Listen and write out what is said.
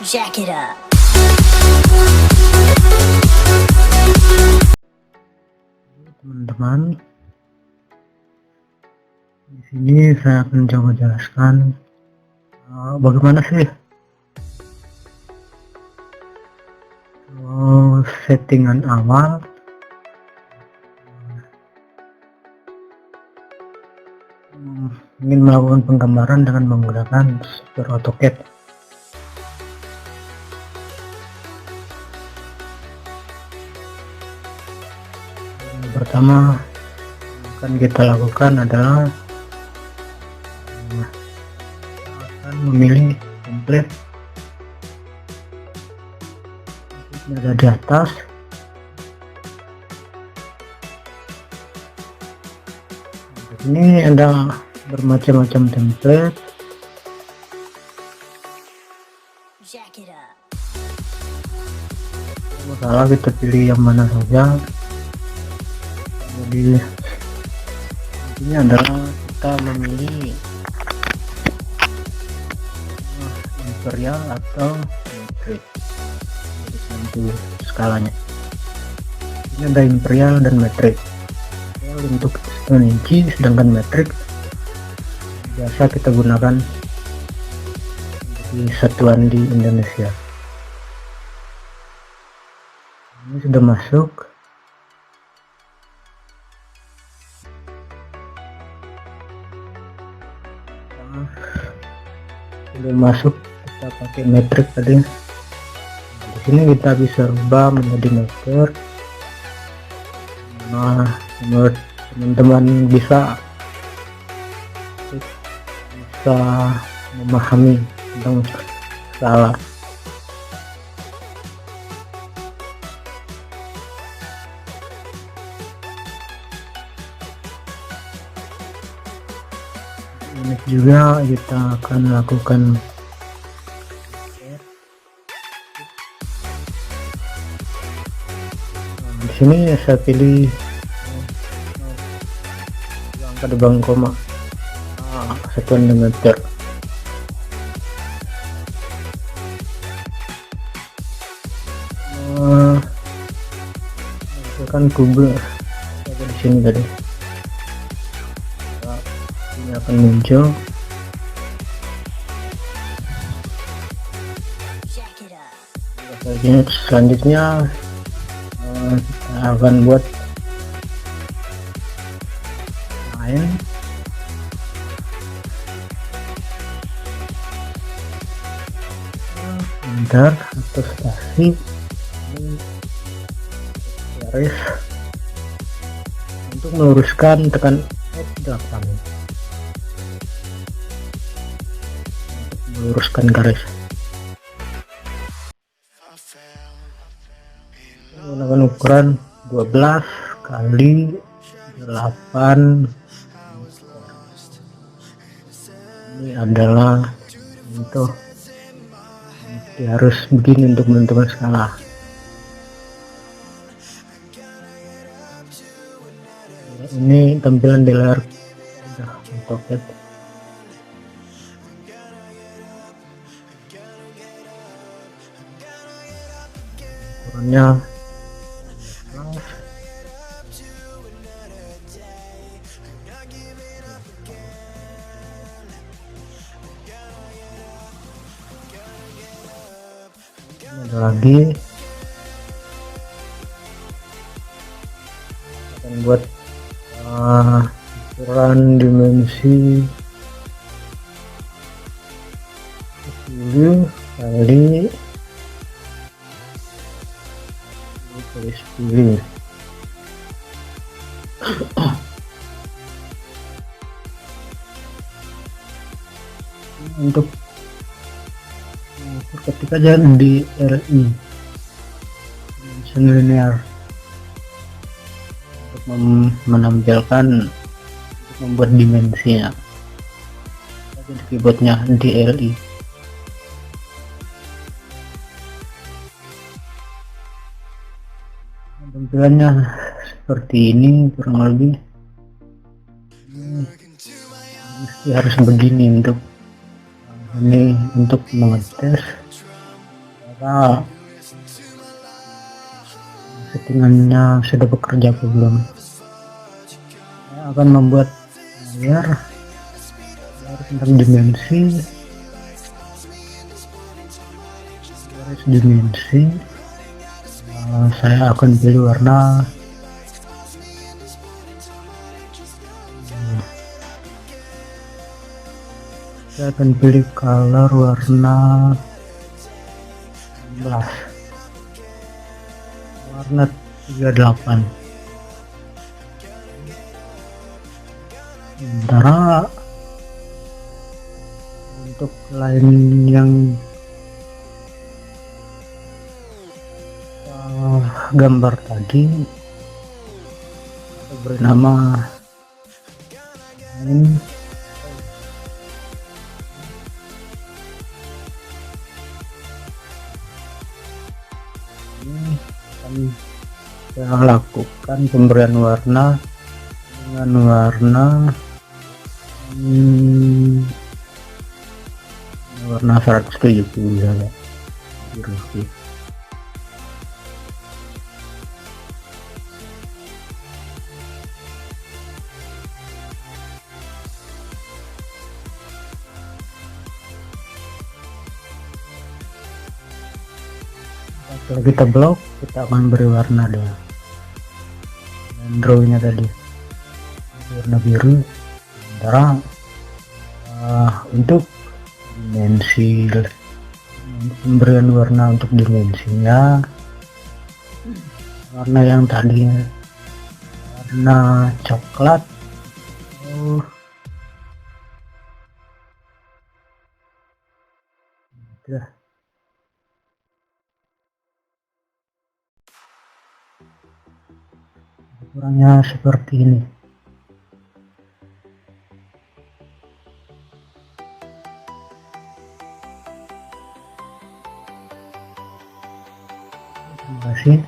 Jack it up. Teman-teman, di sini saya akan coba jelaskan bagaimana sih settingan awal ingin melakukan penggambaran dengan menggunakan software AutoCAD. Yang pertama akan kita lakukan adalah akan memilih template yang ada di atas. Ini ada bermacam-macam template. Jack it up. Masalah kita pilih yang mana saja. Jadi ini adalah kita memilih imperial atau metrik. Nanti skalanya. Ini ada imperial dan metrik. Untuk inci, sedangkan metrik biasa kita gunakan di satuan di Indonesia. Ini sudah masuk. Sudah masuk, kita pakai metrik tadi. Di sini kita bisa rubah menjadi meter. Nah, menurut teman-teman bisa memahami tentang skala. Ini juga kita akan lakukan di sini. Saya pilih angka depan koma satuan meter. Kan kube ada di sini tadi. Ini akan muncul. Selanjutnya kita akan buat lain. Bentar atau stasi garis. Untuk meluruskan tekan F8 untuk meluruskan garis. Menggunakan ukuran 12 kali 8. Ini adalah untuk harus begini untuk menentukan skala. Ini tampilan di layar AutoCAD. Ukurannya ada lagi. Akan buat ukuran dimensi 10 kali 10. Untuk ketik aja di LI linear untuk menampilkan, untuk membuat dimensinya. Di keyboardnya di LI. Tampilannya seperti ini kurang lebih. Mesti harus begini untuk ini untuk mengetes Nah, settingannya sudah bekerja atau belum. Saya akan membuat layar tentang dimensi, garis dimensi. Saya akan pilih warna saya akan pilih color warna 16, warna 38. Sementara untuk line yang gambar tadi kita beri nama line. Ini akan saya lakukan pemberian warna dengan warna warna 170 ya, biru. Setelah kita blok, kita akan beri warna dia dan drawnya tadi warna biru. Sementara untuk dimensi, pemberian warna untuk dimensinya, warna yang tadi warna coklat, ya. Kurangnya seperti ini. Terima kasih.